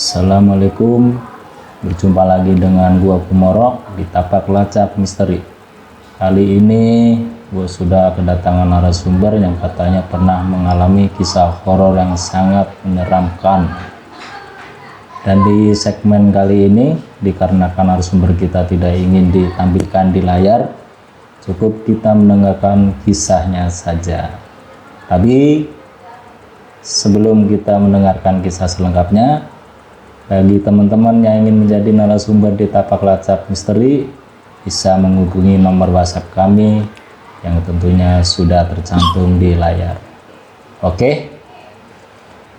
Assalamualaikum, berjumpa lagi dengan gua Kumorok di Tapak Lacak Misteri. Kali ini gua sudah kedatangan narasumber yang katanya pernah mengalami kisah horor yang sangat menyeramkan. Dan di segmen kali ini, dikarenakan narasumber kita tidak ingin ditampilkan di layar, cukup kita mendengarkan kisahnya saja. Tapi sebelum kita mendengarkan kisah selengkapnya, bagi teman-teman yang ingin menjadi narasumber di Tapak Lacak Misteri, bisa menghubungi nomor WhatsApp kami yang tentunya sudah tercantum di layar. Oke,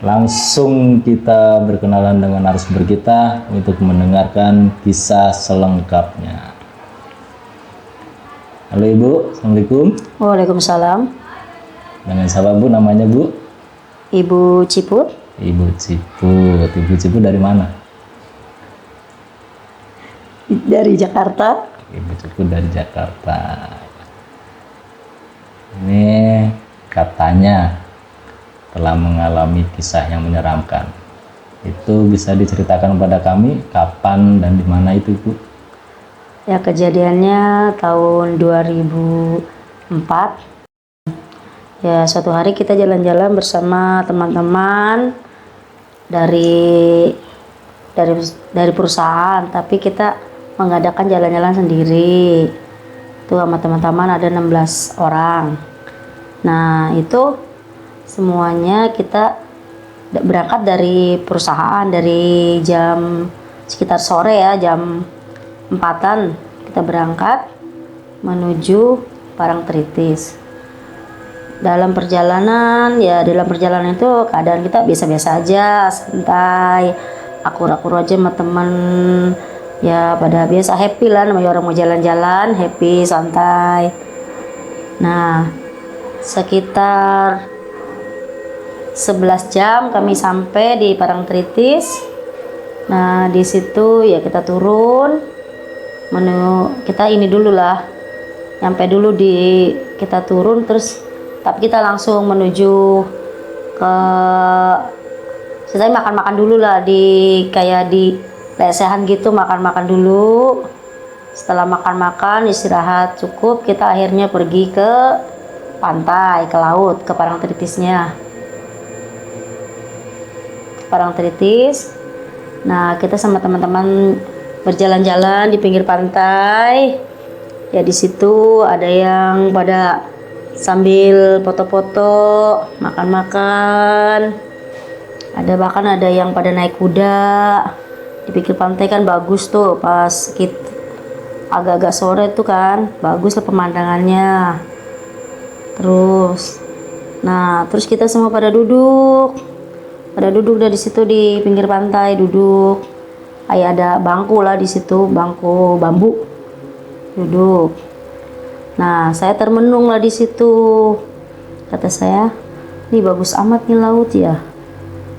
langsung kita berkenalan dengan narasumber kita untuk mendengarkan kisah selengkapnya. Halo Ibu, Assalamualaikum. Waalaikumsalam. Dengan siapa Bu namanya Bu? Ibu Ciput. Ibu Ciput. Ibu Ciput dari mana? Dari Jakarta. Ibu Ciput dari Jakarta. Ini katanya telah mengalami kisah yang menyeramkan. Itu bisa diceritakan pada kami kapan dan di mana itu, Bu? Ya, kejadiannya tahun 2004. Ya, suatu hari kita jalan-jalan bersama teman-teman dari perusahaan, tapi kita mengadakan jalan-jalan sendiri. Itu sama teman-teman ada 16 orang. Nah, itu semuanya kita berangkat dari perusahaan dari jam sekitar sore ya, jam 4-an kita berangkat menuju Parangtritis. Dalam perjalanan itu keadaan kita biasa-biasa aja, santai, akur-akur aja sama temen. Ya pada biasa happy lah, namanya orang mau jalan-jalan, happy, santai. Nah, sekitar 11 jam kami sampai di Parangtritis. Nah, di situ ya kita turun, kita ini dulu lah, nyampe dulu kita turun terus. Tapi kita langsung menuju ke saya makan-makan dulu lah kayak di lesehan gitu, makan-makan dulu. Setelah makan-makan istirahat cukup, kita akhirnya pergi ke pantai, ke laut, ke Parangtritisnya. Parangtritis. Nah, kita sama teman-teman berjalan-jalan di pinggir pantai. Ya di situ ada yang pada sambil foto-foto, makan-makan. Bahkan ada yang pada naik kuda. Di pinggir pantai kan bagus tuh, pas agak-agak sore tuh kan, bagus lah pemandangannya. Terus kita semua pada duduk dari situ di pinggir pantai, duduk. Kayak ada bangku lah di situ, bangku bambu, duduk. Nah, saya termenung lah di situ. Kata saya, "Nih bagus amat nih laut ya."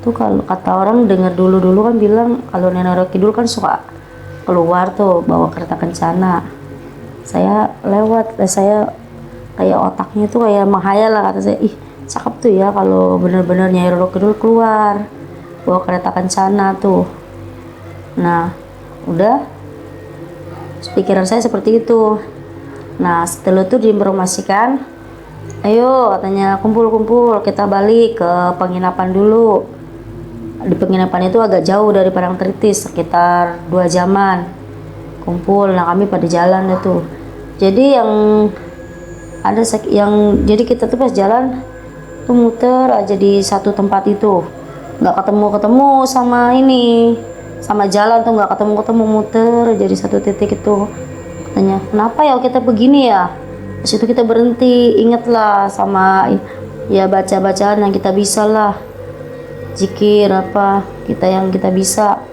Tuh kalau kata orang dengar dulu kan bilang kalau Nenek Kidul kan suka keluar tuh bawa kereta kencana. Saya lewat, saya kayak otaknya tuh kayak menghayal lah, kata saya, "Ih, cakep tuh ya kalau bener-bener Nyai Roro Kidul keluar bawa kereta kencana tuh." Nah, udah pikiran saya seperti itu. Nah, setelah itu diinformasikan, "Ayo," katanya, "kumpul, kita balik ke penginapan dulu." Di penginapan itu agak jauh dari Parangtritis, sekitar 2 jaman. Kumpul, nah kami pada jalan itu. Jadi jadi kita tuh pas jalan tuh muter aja di satu tempat itu. Nggak ketemu sama jalan tuh nggak ketemu, muter jadi satu titik itu. Katanya, "Kenapa ya kita begini ya?" Di situ kita berhenti, ingatlah sama ya baca-bacaan yang kita bisa lah, zikir apa yang kita bisa.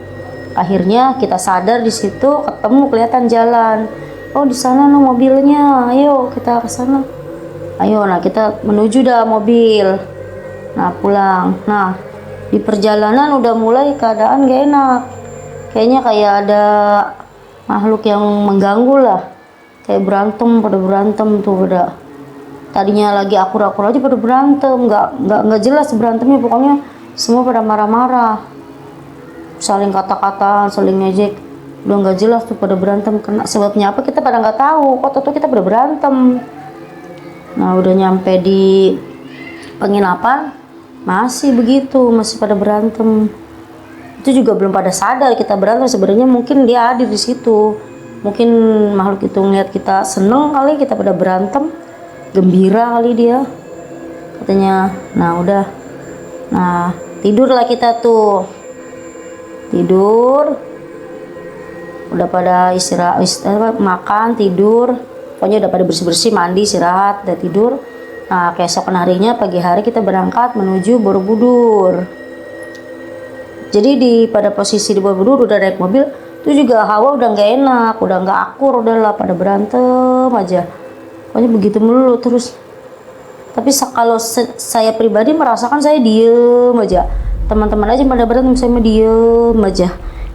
Akhirnya kita sadar di situ, kelihatan jalan. Oh, di sana no mobilnya, ayo kita ke sana. Ayo, nah kita menuju dah mobil. Nah, pulang. Nah, di perjalanan udah mulai keadaan gak enak. Kayaknya kayak ada makhluk yang mengganggu lah, kayak pada berantem tuh, tadinya lagi akur-akur aja pada berantem, nggak jelas berantemnya, pokoknya semua pada marah-marah. saling kata-kata, saling ngejek. Udah nggak jelas tuh pada berantem. Kena sebabnya apa kita pada nggak tahu. Kok tuh kita pada berantem. Nah udah nyampe di penginapan masih begitu, masih pada berantem. Itu juga belum pada sadar kita berantem. Sebenarnya mungkin dia hadir di situ. Mungkin makhluk itu ngeliat kita seneng kali, kita pada berantem, gembira kali dia. Katanya, nah udah, nah tidurlah kita tuh, tidur, udah pada istirahat, makan, tidur, pokoknya udah pada bersih-bersih, mandi, istirahat, udah tidur. Nah keesokan harinya pagi hari kita berangkat menuju Borobudur. Jadi pada posisi di Borobudur udah naik mobil, itu juga hawa udah nggak enak, udah nggak akur, udahlah pada berantem aja. Pokoknya begitu melulu terus. Tapi kalau saya pribadi merasakan saya diem aja. Teman-teman aja pada berantem, saya mah diem aja.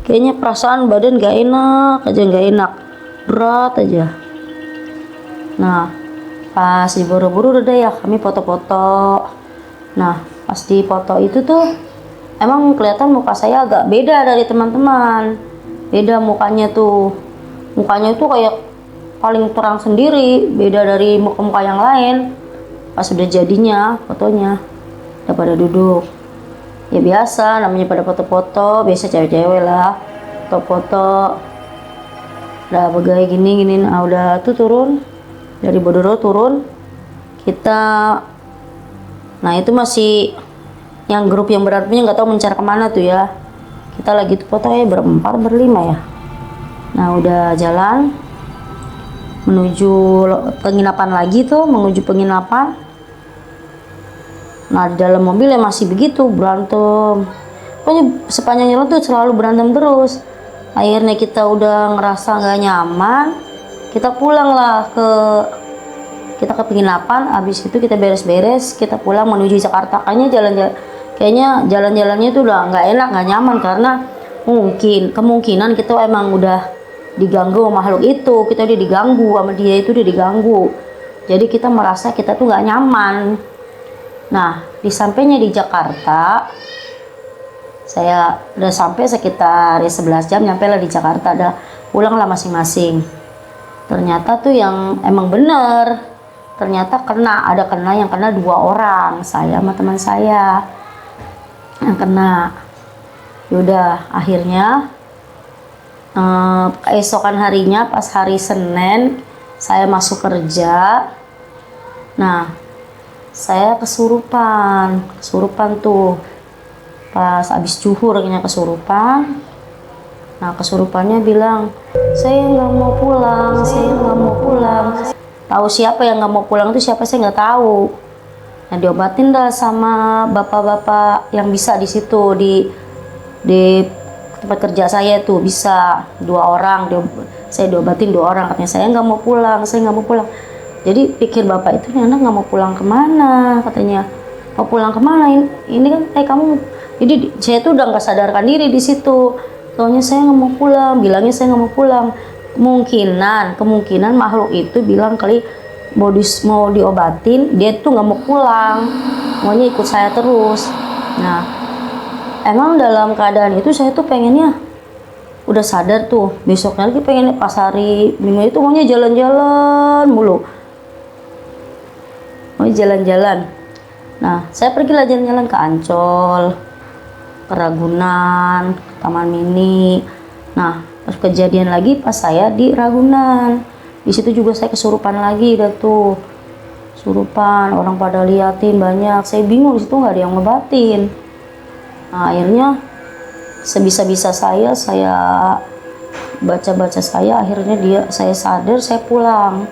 Kayaknya perasaan badan nggak enak aja, nggak enak, berat aja. Nah pas di Borobudur udah ya kami foto-foto. Nah pas di foto itu tuh emang kelihatan muka saya agak beda dari teman-teman. Beda mukanya tuh kayak paling terang sendiri, beda dari muka-muka yang lain. Pas udah jadinya fotonya udah pada duduk ya biasa, namanya pada foto-foto biasa cewek-cewek lah, foto-foto udah begai gini. Nah udah tuh turun dari Bodoro, turun kita. Nah itu masih yang grup yang berantemnya nggak tahu mencar kemana tuh ya. Kita lagi tuh foto ya berempat berlima ya. Nah udah jalan menuju penginapan lagi tuh, menuju penginapan. Nah di dalam mobil ya masih begitu berantem. Pokoknya sepanjang jalan tuh selalu berantem terus. Akhirnya kita udah ngerasa nggak nyaman, kita pulang lah ke penginapan. Habis itu kita beres-beres, kita pulang menuju Jakarta. Kayaknya jalan-jalannya tuh udah nggak enak, nggak nyaman, karena kemungkinan kita emang udah diganggu sama makhluk itu, kita udah diganggu sama dia, itu udah diganggu. Jadi kita merasa kita tuh nggak nyaman. Nah di sampainya di Jakarta, saya udah sampai sekitar 11 jam, nyampe lah di Jakarta, udah pulang lah masing-masing. Ternyata tuh yang emang bener, ternyata ada yang kena 2 orang, saya sama teman saya yang kena. Yaudah akhirnya keesokan harinya pas hari Senin saya masuk kerja. Nah saya kesurupan tuh pas abis zuhur, kayaknya kesurupan. Nah kesurupannya bilang, saya nggak mau pulang. Tahu siapa yang nggak mau pulang itu siapa saya nggak tahu. Nah diobatin dah sama bapak-bapak yang bisa di situ, di tempat kerja saya tuh bisa 2 orang. Saya diobatin 2 orang, katanya saya nggak mau pulang. Jadi pikir bapak itu, nih anak nggak mau pulang kemana, katanya. Mau pulang kemana? Ini kan kamu. Jadi saya tuh udah nggak sadarkan diri di situ. Soalnya saya nggak mau pulang, bilangnya saya nggak mau pulang. Kemungkinan makhluk itu bilang kali mau diobatin, dia tuh nggak mau pulang, maunya ikut saya terus. Nah emang dalam keadaan itu saya tuh pengennya udah sadar tuh, besoknya lagi pengen pas hari Minggu itu maunya jalan-jalan mulu, mau jalan-jalan. Nah saya pergilah jalan-jalan ke Ancol, ke Ragunan, ke Taman Mini. Nah pas kejadian lagi pas saya di Ragunan, di situ juga saya kesurupan lagi. Udah tuh kesurupan, orang pada liatin banyak, saya bingung, di situ nggak ada yang ngebatin. Nah akhirnya sebisa-bisa saya baca-baca akhirnya saya sadar, saya pulang.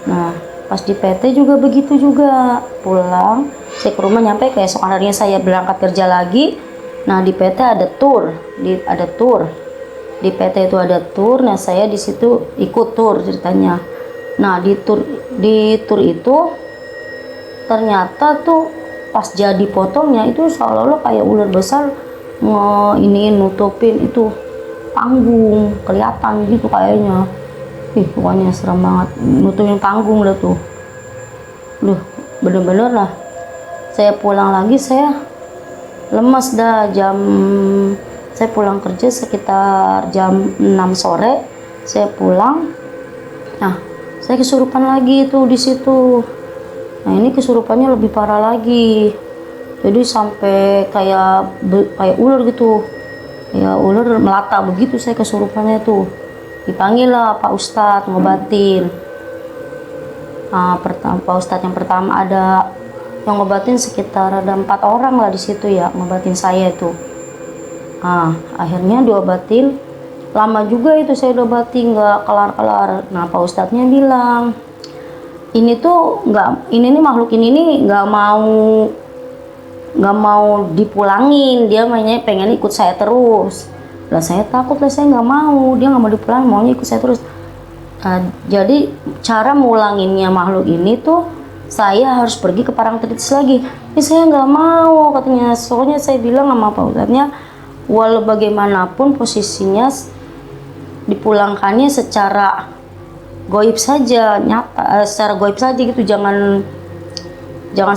Nah pas di PT juga begitu juga, pulang saya ke rumah, nyampe keesokan harinya saya berangkat kerja lagi. Nah di PT ada tour, di PT itu ada tour. Nah saya di situ ikut tour ceritanya. Nah di tour itu ternyata tuh pas jadi potongnya itu seolah-olah kayak ular besar nutupin itu panggung, kelihatan gitu kayaknya. Pokoknya serem banget, nutupin panggung dah tuh. Bener-bener lah. Saya pulang lagi, saya lemas dah jam Saya pulang kerja sekitar jam 6 sore, saya pulang. Nah, saya kesurupan lagi tuh di situ. Nah, ini kesurupannya lebih parah lagi. Jadi sampai kayak ular gitu. Ya, ular melata begitu saya kesurupannya tuh. Dipanggil lah Pak Ustadz ngobatin. Nah, Pak Ustadz yang pertama ada yang ngobatin sekitar ada 4 orang lah di situ ya ngobatin saya itu. Nah, akhirnya diobatin. Lama juga itu saya diobatin nggak kelar-kelar. Nah, Pak Ustadznya bilang ini tuh ini nih makhluk ini nih nggak mau dipulangin, dia mainnya pengen ikut saya terus. Lah saya takut lah, saya nggak mau, dia nggak mau dipulangin, maunya ikut saya terus. Jadi cara mulanginnya makhluk ini tuh saya harus pergi ke Parangtritis lagi. Ini saya nggak mau katanya, soalnya saya bilang sama Pak Ustadznya walau bagaimanapun posisinya dipulangkannya secara goib saja, nyata, secara goib saja gitu, jangan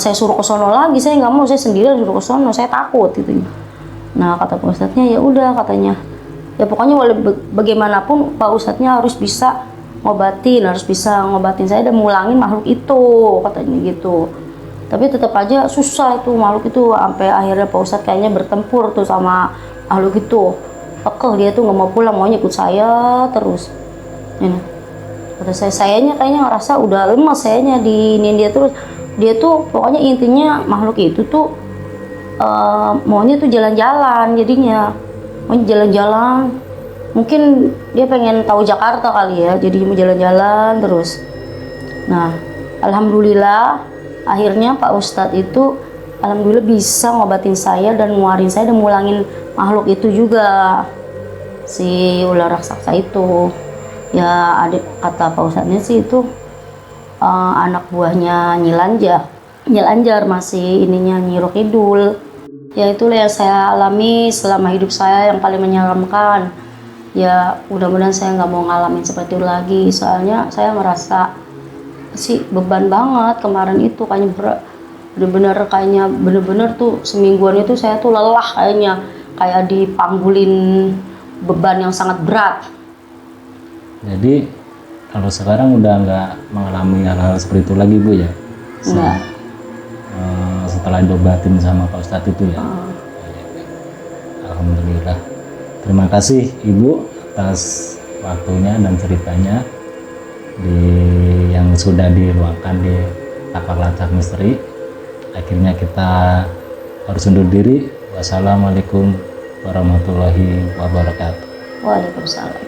saya suruh ke sono lagi, saya nggak mau, saya sendirian suruh ke sono, saya takut gitu. Nah, kata Pak Ustadznya ya udah, katanya ya pokoknya walau bagaimanapun Pak Ustadznya harus bisa ngobatin saya dan mulangin makhluk itu, katanya gitu. Tapi tetap aja susah itu makhluk itu, sampai akhirnya Pak Ustadz kayaknya bertempur tuh sama makhluk itu. Dia tuh nggak mau pulang, maunya ikut saya terus. Ini kata sayanya kayaknya ngerasa udah lemas, sayanya dia terus. Dia tuh pokoknya intinya makhluk itu tuh maunya tuh jalan-jalan, jadinya maunya jalan-jalan. Mungkin dia pengen tahu Jakarta kali ya, jadi mau jalan-jalan terus. Nah, alhamdulillah akhirnya Pak Ustadz itu alhamdulillah bisa ngobatin saya dan nguarin saya dan mulangin makhluk itu juga, si ular raksasa itu. Ya kata Pak Ustadznya sih itu anak buahnya Nyilanjar masih ininya Nyi Roh Kidul. Ya itulah yang saya alami selama hidup saya yang paling menyeramkan. Ya mudah-mudahan saya nggak mau ngalamin seperti itu lagi, soalnya saya merasa sih beban banget kemarin itu, kayaknya bener-bener tuh semingguan itu saya tuh lelah, kayak dipanggulin beban yang sangat berat. Jadi kalau sekarang udah nggak mengalami hal-hal seperti itu lagi Bu ya? Enggak. Setelah diobatin sama Pak Ustadz itu ya? Alhamdulillah. Terima kasih Ibu atas waktunya dan ceritanya yang sudah diluangkan di Tapak Lacak Misteri. Akhirnya kita harus undur diri. Wassalamualaikum warahmatullahi wabarakatuh. Waalaikumsalam.